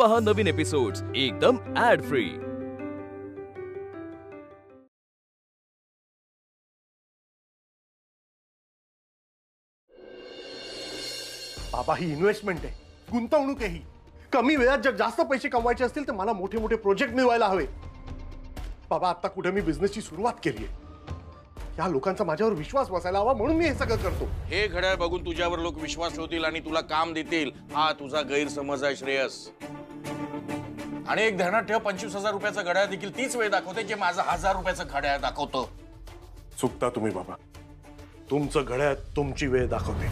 पहा नवीन एपिसोड्स एकदम add free. बाबा ही इन्व्हेस्टमेंट आहे, गुंतवणूक आहे ही। कमी वेळात जर जास्त पैसे कमवायचे असतील तर मला मोठे मोठे प्रोजेक्ट मिळवायला हवे। बाबा आता कुठे मी बिझनेसची सुरुवात केली आहे, या लोकांचा माझ्यावर विश्वास बसायला हवा म्हणून मी हे सगळं करतो। हे घड्याळ बघून तुझ्यावर लोक विश्वास ठेवतील आणि तुला काम देतील, हा तुझा गैरसमज आहे श्रेयस। आणि एक ध्यानात ठेव, 25,000 रुपयाचं घड्याळ देखील तीच वेळ दाखवते जे माझं 1000 रुपयाचं घड्याळ दाखवतो। चुकता तुम्ही बाबा, तुमचं घड्याळ तुमची वेळ दाखवते,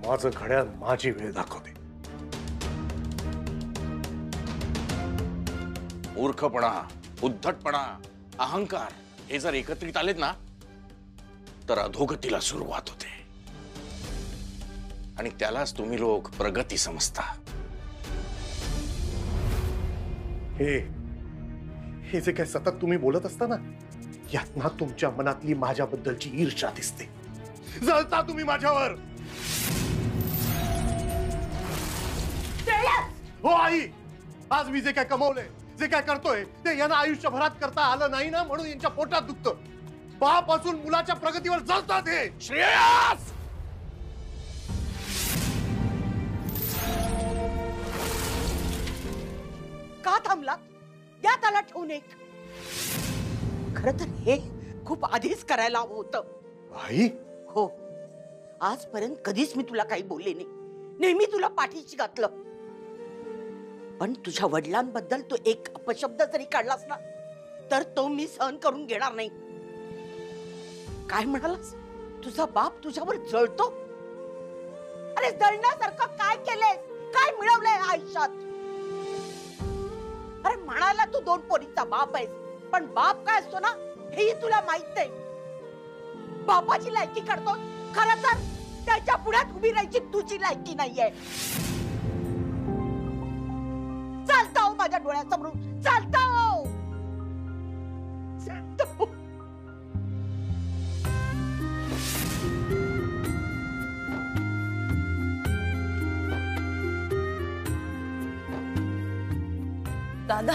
माझं घड्याळ माझी वेळ दाखवते। मूर्खपणा, उद्धटपणा, अहंकार हे जर एकत्रित आलेत ना तर अधोगतीला सुरुवात होते आणि त्यालाच तुम्ही लोक प्रगती समजता। हे जे काय सतत तुम्ही बोलत असता ना, यात ना तुमच्या मनातली माझ्याबद्दलची ईर्ष्या दिसते। जळता तुम्ही माझ्यावर। हो आई, आज मी जे काय कमवलंय, जे काय करतोय ते यांना आयुष्यभरात करता आलं नाही ना, म्हणून यांच्या पोटात दुखतं। बापासून मुलाच्या प्रगतीवर जळतात हे। श्रेयस, का थांबला? द्या त्याला ठेवून एक। खरं तर हे खूप आधीच करायला हवं होतं। आई हो, आजपर्यंत कधीच मी तुला काही बोलले नाही, नेहमी तुला पाठीशी घातलं। पण तुझ्या वडिलांबद्दल तू एक अपशब्द जरी काढलास ना तर तो मी सहन करून घेणार नाही। काय म्हणालास? तुझा बाप तुझ्यावर जळतो? अरे जळण्यासारखं काय केलंय, काय मिळवलंय आयुष्यात? अरे म्हणाला तू 2 पोरीचा बाप आहेस, पण बाप काय असतो ना हेही तुला माहित नाही। बापाची लायकी करतो, खरं तर त्याच्या पुढ्यात उभी राहायची तुझी लायकी नाहीये। चालता हो माझ्या डोळ्यासमोरून, चालता हो, चालता हो। दादा,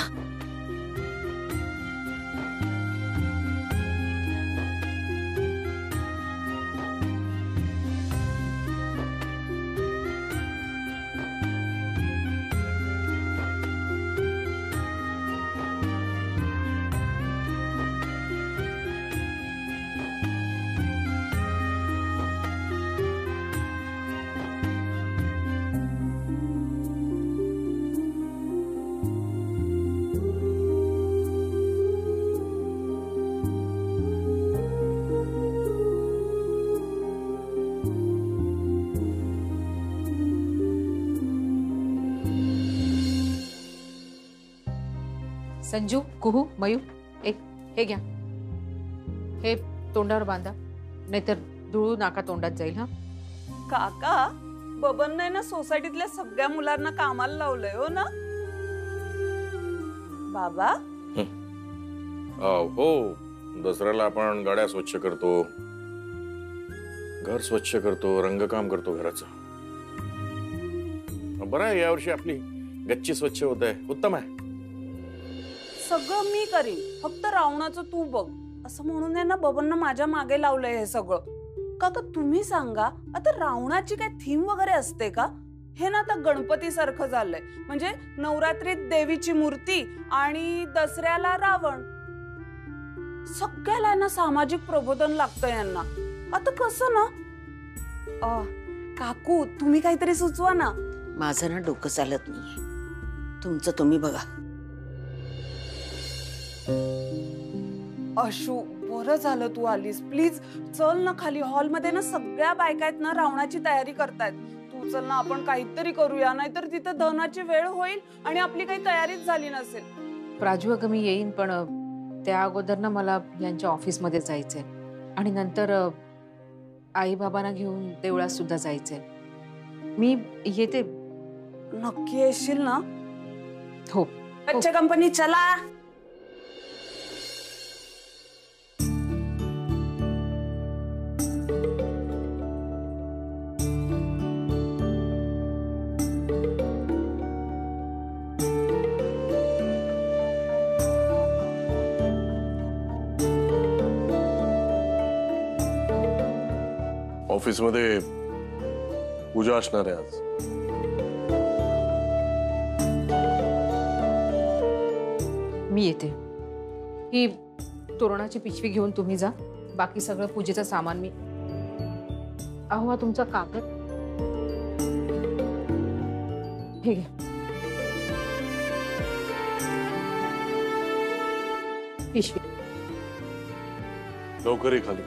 संजू, कुहू, मयू, एक हे घ्या, हे तोंडावर बांधा, नाहीतर धुळू नाका तोंडात जाईल। हा काका, बबन नाही ना सोसायटीतल्या सगळ्या मुलांना कामाला लावलंय हो ना बाबा? हो, दसऱ्याला आपण गाड्या स्वच्छ करतो, घर स्वच्छ करतो, रंगकाम करतो घराचं। बरं आहे, यावर्षी आपली गच्ची स्वच्छ होत आहे, उत्तम आहे। सगळं मी करीन, फक्त रावणाचं तू बघ, असं म्हणून आहे ना बबननं माझ्या मागे लावलंय हे सगळं। काका तुम्ही सांगा, आता रावणाची काय थीम वगैरे असते का? हे ना आता गणपती सारखं झालंय, म्हणजे नवरात्रीत देवीची मूर्ती आणि दसऱ्याला रावण। सगळ्याला ना सामाजिक प्रबोधन लागतं यांना। आता कसं ना? काकू तुम्ही काहीतरी सुचवा ना। माझं ना डोकं चालत नाहीये, तुमचं तुम्ही बघा। अशू, बरं झालं तू आलीस, प्लीज चल ना खाली, हॉलमध्ये ना सगळ्या बायका आहेत ना रावणाची तयारी करतायत। तू चल ना, आपण काहीतरी करूया, नाहीतर तिथं दहनाची वेळ होईल आणि आपली काही तयारीच झाली नसेल। प्राजू, अगं मी येईन, पण त्या अगोदर ना मला यांच्या ऑफिसमध्ये जायचंय आणि नंतर आई बाबांना घेऊन देवळात सुद्धा जायचंय। मी येते। नक्की येशील ना? हो। अच्छा कंपनी, चला। ऑफिस मध्ये पूजा असणार आहे आज. मी येते. ही तोरणाची पिशवी घेऊन तुम्ही जा. बाकी सगळं पूजेचं सामान मी. अहो हा तुमचा कागद. हे घ्या. पिशवी. लवकर ये खाली.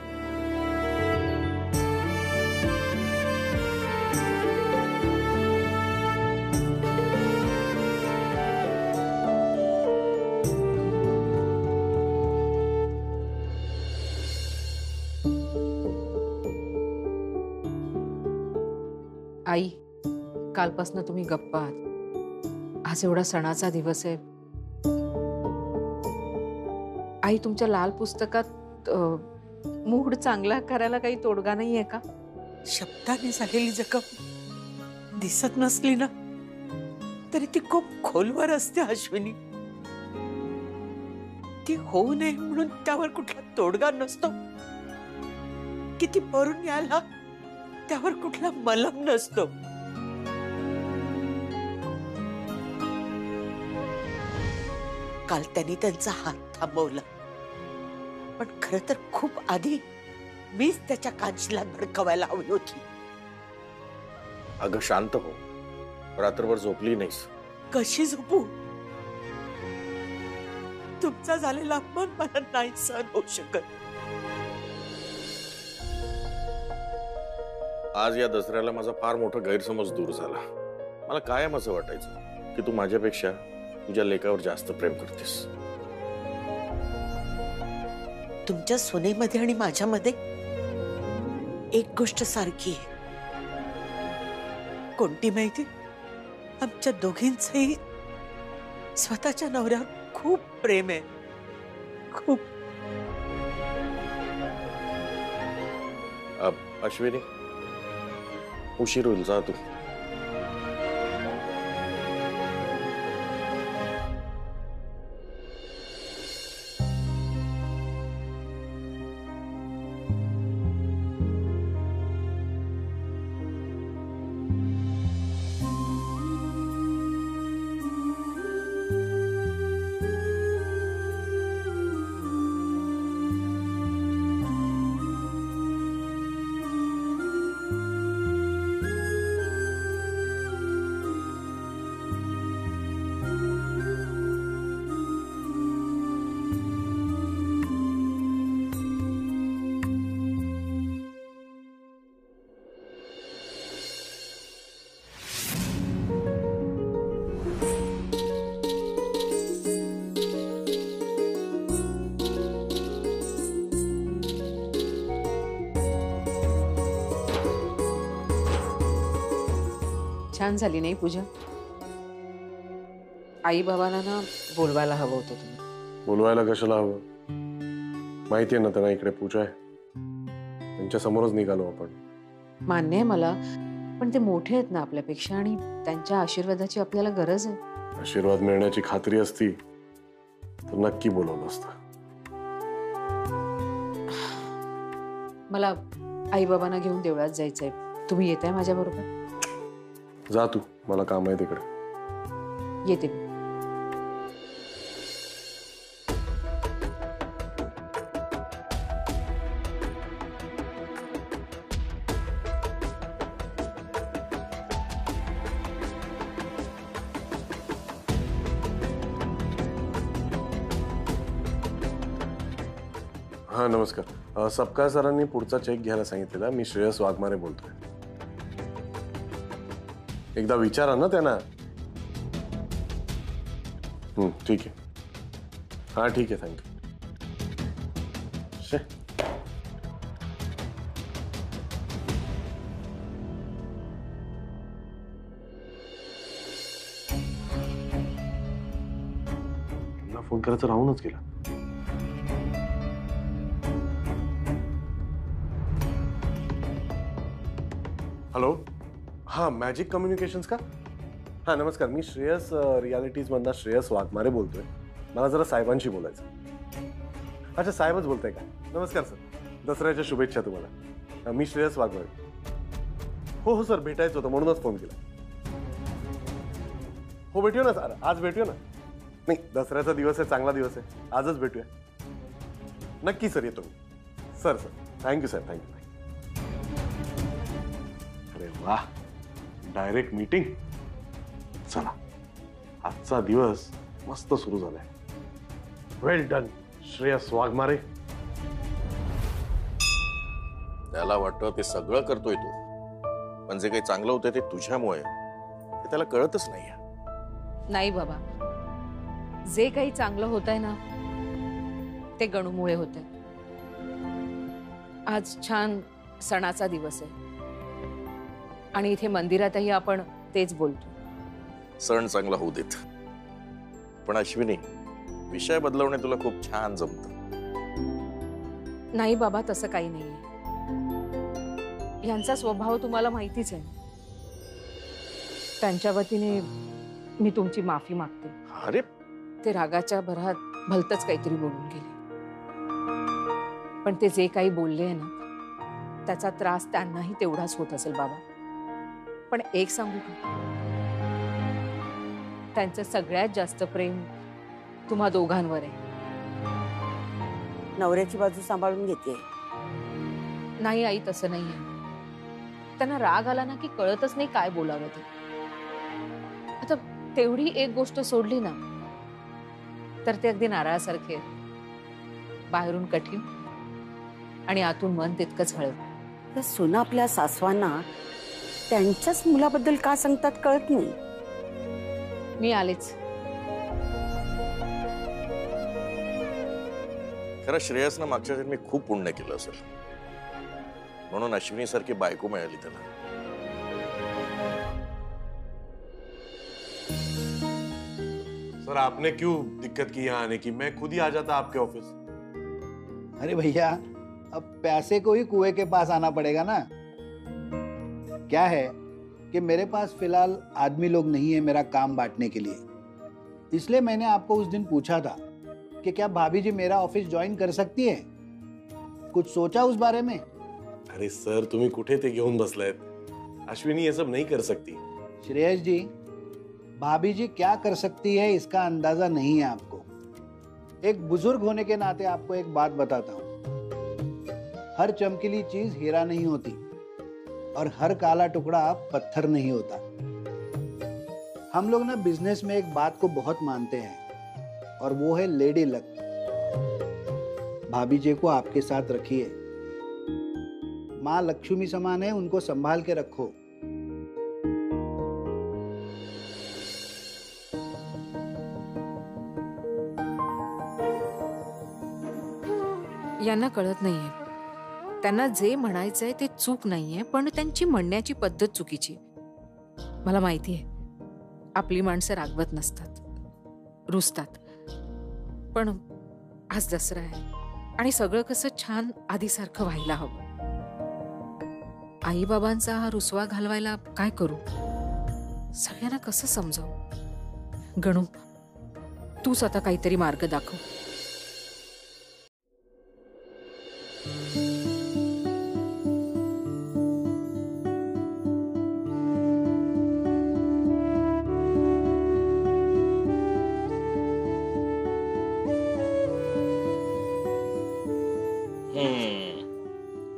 आई, कालपासून तुम्ही गप्पा आहात. आज एवढा सणाचा दिवस आहे. आई, तुमच्या लाल पुस्तकात मूड चांगला करायला काही तोडगा नाहीये का? शब्दाने झालेली जखम दिसत नसली ना तरी ती खूप खोलवर असते अश्विनी. ती होऊ नये म्हणून त्यावर कुठला तोडगा नसतो. किती भरून यायला त्यावर कुठला मलम नसतो. काल त्यांनी त्यांचा हात थांबवला, पण खरं तर खूप आधी मीच त्याच्या कांचीला धडकवायला हवी होती. अगं शांत हो. रात्रभर झोपली नाहीस. कशी झोपू? तुमचा झालेला अपमान मला नाही सहन होऊ शकत. आज या दसऱ्याला माझा फार मोठा गैरसमज दूर झाला. मला कायम असं वाटायचं की तू माझ्यापेक्षा तुझ्या लेकावर जास्त प्रेम करतेस. तुमच्या सुनेमध्ये आणि माझ्यामध्ये एक गोष्ट सारखी आहे. कोणती माहिती? आमच्या दोघींचंही स्वतःच्या नवऱ्यावर खूप प्रेम आहे. खूप. अश्विनी, उशीर होईल, जा तू. छान झाली नाही पूजा? आई बाबांना ना बोलवायला हवं होतं तुम्ही. बोलवायला कशाला हवं? माहितीये ना त्यांना इकडे पूजा आहे. त्यांच्या समोरच निघालो आपण. मान्य आहे मला, पण ते मोठे आहेत ना आपल्यापेक्षा आणि त्यांच्या आशीर्वादाची आपल्याला गरज आहे. आशीर्वाद मिळण्याची खात्री असती तर नक्की बोलवलं असतं. मला आई बाबांना घेऊन देवळात जायचंय. तुम्ही येताय माझ्या बरोबर? जा तू, मला काम आहे तिकडे. येते. हा नमस्कार. सपकाळ सरांनी पुढचा चेक घ्यायला सांगितलेला. मी श्रेयस वाघमारे बोलतोय. एकदा विचारा ना त्यांना. ठीक आहे. हा ठीक आहे, थँक्यू. फोन करायचं राहूनच गेला. हॅलो. हा मॅजिक कम्युनिकेशन्स का? हा नमस्कार. मी श्रेयस रियालिटीज मधला श्रेयस वाघमारे बोलतोय. मला जरा साहेबांशी बोलायचं. अच्छा साहेबच बोलताय का? नमस्कार सर. दसऱ्याच्या शुभेच्छा तुम्हाला. मी श्रेयस वाघमारे. हो हो सर, भेटायचं होतं म्हणूनच फोन केला. हो भेटूया ना सर, आज भेटूया ना. नाही, दसऱ्याचा दिवस आहे, चांगला दिवस आहे, आजच भेटूया. नक्की सर, येतो मी. Sir thank you sir, thank you. अरे वा, डायरेक्ट मीटिंग. चला, आजचा दिवस मस्त सुरू झालाय. वेल डन श्रेयस वाघमारे. त्याला वाटतं ते सगळं करतोय तू, पण जे काही चांगलं होतं ते तुझ्यामुळे, ते त्याला कळतच नाहीये. नाही बाबा, जे काही चांगलं होत आहे ना ते गणूमुळे होत आहे. आज छान सणाचा दिवस आहे आणि इथे मंदिरातही आपण तेच बोलतो. सण चांगला होऊ देत. पण अश्विनी, विषय बदलवणे तुला खूप छान जमतं. नाही बाबा, तसं काही नाहीये. यांचा स्वभाव तुम्हाला माहितीच आहे. त्यांच्या वतीने मी तुमची माफी मागते. अरे ते रागाच्या भरात भलतच काहीतरी बोलून गेले, पण ते जे काही बोलले आहे ना त्याचा त्रास त्यांनाही तेवढाच होत असेल बाबा. पण एक सांगू का, त्यांचं सगळ्यात जास्त प्रेम तुम्हा दोघांवर आहे. नवऱ्याची बाजू सांभाळून घेते. नाही आई, तसं नाहीये. त्यांना राग आला ना की कळतच नाही काय बोलावं ते. आता तेवढी एक गोष्ट सोडली ना तर ते अगदी नारळासारखे, बाहेरून कठीण आणि आतून मन तितकंच हळव. सुना आपल्या सासवांना त्यांच्याच मुलाबद्दल का सांगतात कळत नाही. मी आलेच. खरं श्रेयसनं मागच्या जन्मी खूप पुण्य केलं असेल, म्हणून अश्विनी सारखी बायको मिळाली त्याला. सर आपने क्यों दिक्कत की यहाँ आने की? मैं खुद ही आ जाता आपके ऑफिस. अरे भैया, अब पैसे को ही कुएं के पास आना पड़ेगा ना. क्या है कि मेरे पास फिलहाल आदमी लोग नहीं है मेरा काम बांटने के लिए. इसलिए मैंने आपको उस दिन पूछा था कि क्या भाभी जी मेरा ऑफिस ज्वाइन कर सकती है. कुछ सोचा उस बारे में? अरे सर, तुम्ही कुठे ते घेऊन बसलायत? अश्विनी ये सब नहीं कर सकती. श्रेयस जी, भाभी जी क्या कर सकती है इसका अंदाजा नहीं है आपको. एक बुजुर्ग होने के नाते आपको एक बात बताता हूं. हर चमकीली चीज हीरा नहीं होती और हर काला टुकड़ा पत्थर नहीं होता. हम लोग ना बिजनेस में एक बात को बहुत मानते हैं और वो है लेडी लक. भाभी जी को आपके साथ रखिए. माँ लक्ष्मी समान है, उनको संभाल के रखो. यांना कळत नाहीये. त्यांना जे म्हणायचंय ते चूक नाहीये, पण त्यांची म्हणण्याची पद्धत चुकीची. मला माहितीये आपली माणसं रागवत नसतात, रुसतात. पण आज दसरा आहे आणि सगळं कसं छान आधीसारखं व्हायला हवं. आई बाबांचा हा रुसवा घालवायला काय करू? सगळ्यांना कसं समजावू? गणू, तूच आता काहीतरी मार्ग दाखव.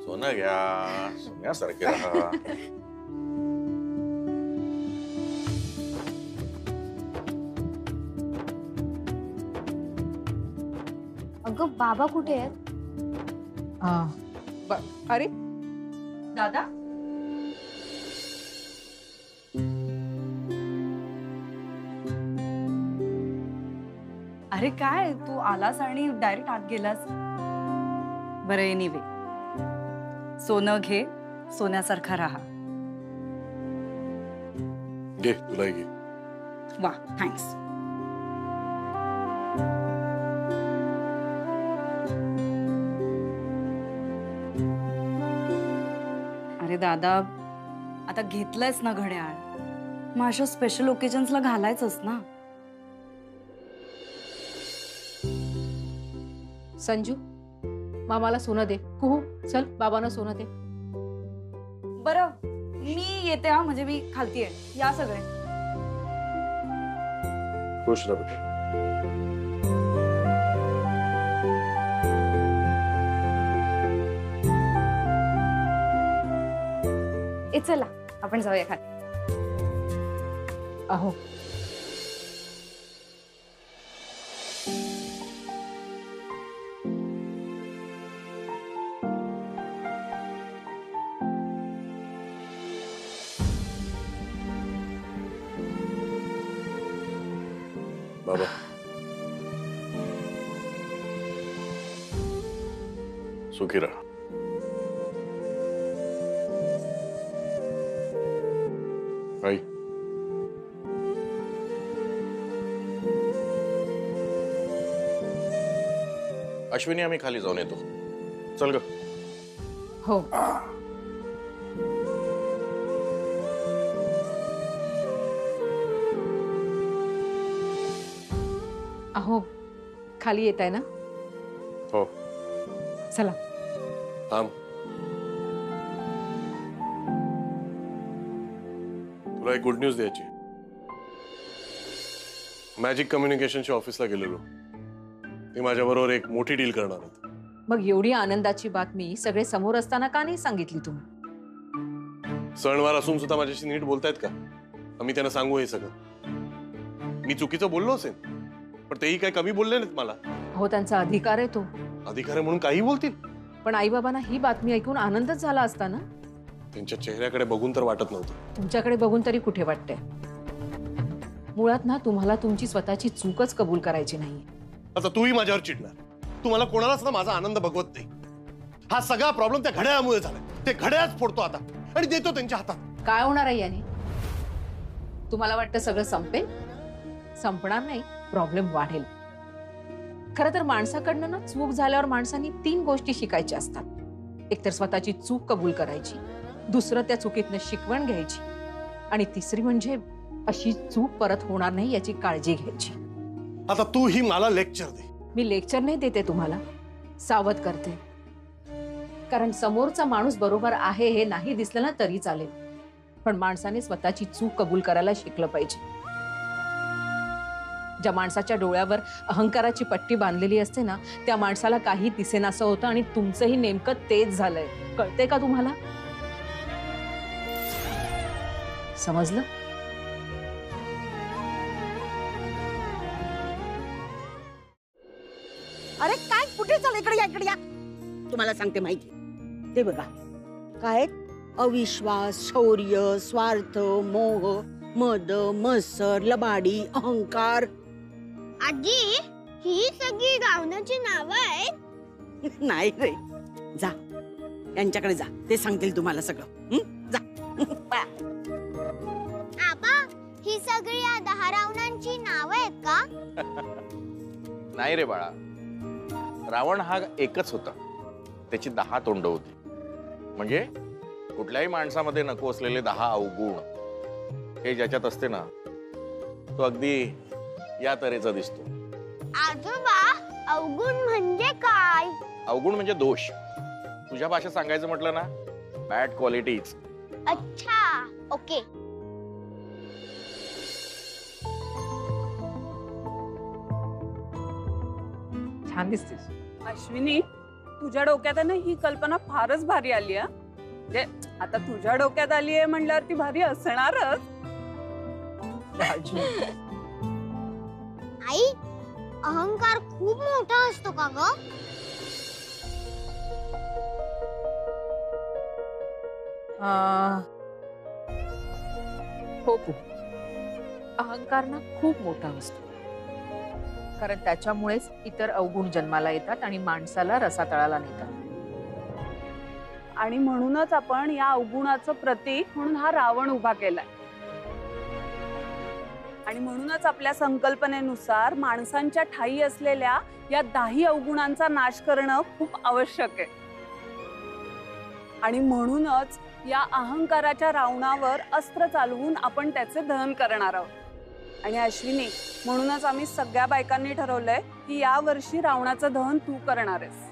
सोनं घ्या, सोन्यासारखे राहा. अगं बाबा कुठे आहेत? अरे दादा, अरे काय तू आलास आणि डायरेक्ट आत गेलास? बरं, एनिवे, सोनं घे, सोन्यासारखा राहा. घे, तुला घे. वा, थँक्स. अरे दादा, आता घेतलंयस ना घड्याळ, मग अशा स्पेशल ओकेजन्सला घालायचंच ना. संजू, मामाला सोनं दे. कुहू, चल बाबांना सोनं दे. बरं, मी येते हा, म्हणजे मी खालतीये. या सगळे. खुश रहा बेटा. चला आपण जाऊया खाली. अहो बाबा सुखी रहा. आई अश्विनी आम्ही खाली जाऊन येतो. चल ग. हो अहो खाली येत आहे ना. हो चला. थांब. तुला एक गुड न्यूज द्यायची. मॅजिक कम्युनिकेशनच्या ऑफिसला गेलेलो. ते माझ्याबरोबर एक मोठी डील करणार आहेत. मग एवढी आनंदाची बातमी सगळे समोर असताना का नाही सांगितली तुम्ही? सणवार असून सुद्धा माझ्याशी नीट बोलतायत का? आम्ही त्यांना सांगू हे सगळं. मी चुकीचं बोललो असेल पण तेही काय कमी बोलले नाहीत मला. हो त्यांचा अधिकार आहे तो. अधिकार आहे म्हणून काही बोलतील. पण आई बाबांना ही बातमी ऐकून आनंदच झाला असता ना. त्यांच्या चेहऱ्याकडे बघून तर वाटत नव्हतं. तुमच्याकडे बघून तरी कुठे वाटतंय. मुळात ना तुम्हाला तुमची स्वतःची चूकच कबूल करायची नाही. आता तूही माझ्यावर चिडणार. तू मला कोणालाच ना माझा आनंद बघवत नाही. हा सगळा प्रॉब्लेम त्या घड्याळामुळे झालाय. ते घड्याळच फोडतो आता आणि देतो त्यांच्या हातात. काय होणार आहे याने? तुम्हाला वाटतं सगळं संपेल? संपणार नाही. प्रॉब्लेम वाढेल. खरं तर माणसाकडनं ना चूक झाल्यावर माणसांनी 3 गोष्टी शिकायच्या असतात. एक तर स्वतःची चूक कबूल करायची, दुसरं त्या चुकीतनं शिकवण घ्यायची आणि तिसरी म्हणजे अशी चूक परत होणार नाही याची काळजी घ्यायची. आता तू ही मला लेक्चर दे. मी लेक्चर नाही देते तुम्हाला, सावध करते. कारण समोरचा माणूस बरोबर आहे हे नाही दिसलं ना तरी चालेल, पण माणसाने स्वतःची चूक कबूल करायला शिकलं पाहिजे. ज्या माणसाच्या डोळ्यावर अहंकाराची पट्टी बांधलेली असते ना त्या माणसाला काही दिसेनासं होतं आणि तुमचंही नेमकं तेच झालंय. कळतंय का तुम्हाला? समजलं? अरे काय कुठे चाल? इकडे या, इकडे या. तुम्हाला सांगते माहिती. ते बघा काय अविश्वास, शौर्य, स्वार्थ, मोह, मद, मत्सर, लबाडी, अहंकार. आजी ही सगळी रावणाची नावं आहेत. नाही रे. जा यांच्याकडे जा. ते सांगतील तुम्हाला सगळं. जा. आबा ही सगळी या 10 रावणांची नावं आहेत का? नाही रे बाळा. रावण हा एकच होता. त्याची 10 तोंड होती. म्हणजे कुठल्याही माणसामध्ये नको असलेले 10 अवगुण हे ज्याच्यात असते ना तो अगदी या तऱ्हेचा दिसतो. आजोबा अवगुण म्हणजे काय? अवगुण म्हणजे दोष. तुझ्या भाषेत सांगायचं म्हटलं ना बॅड क्वालिटीज. अच्छा ओके. छान दिसतेस. अश्विनी तुझ्या डोक्यात आहे ना ही कल्पना फारच भारी आली आहे. म्हणजे आता तुझ्या डोक्यात आली आहे म्हणल्यावर ती भारी असणारच. आई अहंकार खूप मोठा असतो का ग? हो खूप. अहंकार ना खूप मोठा असतो. कारण त्याच्यामुळेच इतर अवगुण जन्माला येतात आणि माणसाला रसातळाला नेतात. आणि म्हणूनच आपण या अवगुणाचं प्रतीक म्हणून हा रावण उभा केलाय. आणि म्हणूनच आपल्या संकल्पनेनुसार माणसांच्या ठायी असलेल्या या 10 अवगुणांचा नाश करणं खूप आवश्यक आहे. आणि म्हणूनच या अहंकाराच्या रावणावर अस्त्र चालवून आपण त्याचे दहन करणार आहोत. आणि अश्विनी म्हणूनच आम्ही सगळ्या बायकांनी ठरवलंय की या वर्षी रावणाचं दहन तू करणार आहेस.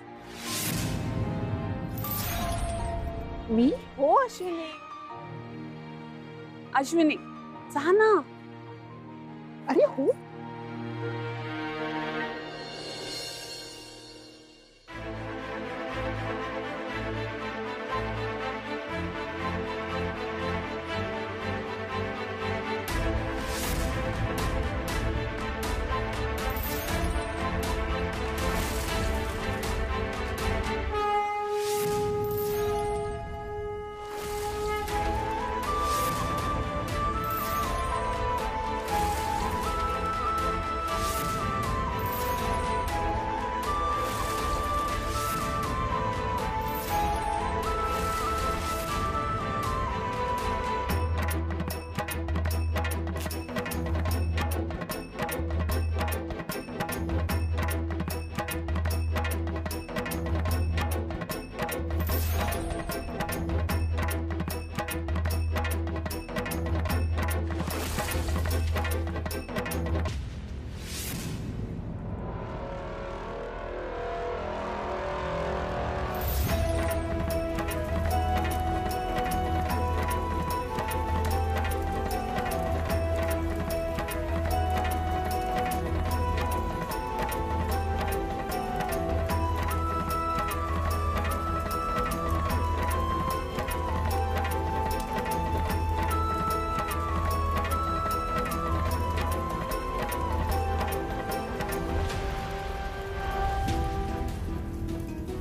मी? हो अश्विनी. अश्विनी जा ना. अरे हो.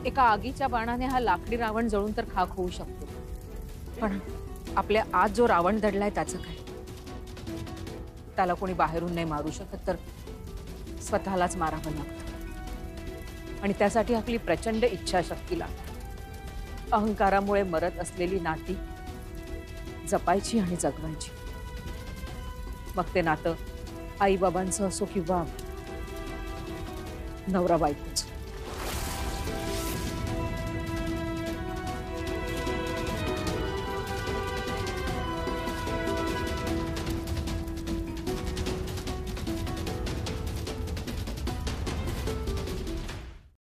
एका आगीच्या बाणाने हा लाकडी रावण जळून तर खाक होऊ शकतो, पण आपल्या आत जो रावण दडलाय त्याचं काय? त्याला कोणी बाहेरून नाही मारू शकत, तर स्वतःलाच मारावं लागतं. आणि त्यासाठी आपली प्रचंड इच्छाशक्ती लागते. अहंकारामुळे मरत असलेली नाती जपायची आणि जगवायची. मग ते नातं आई बाबांचं असो किंवा नवरा बायकोचं.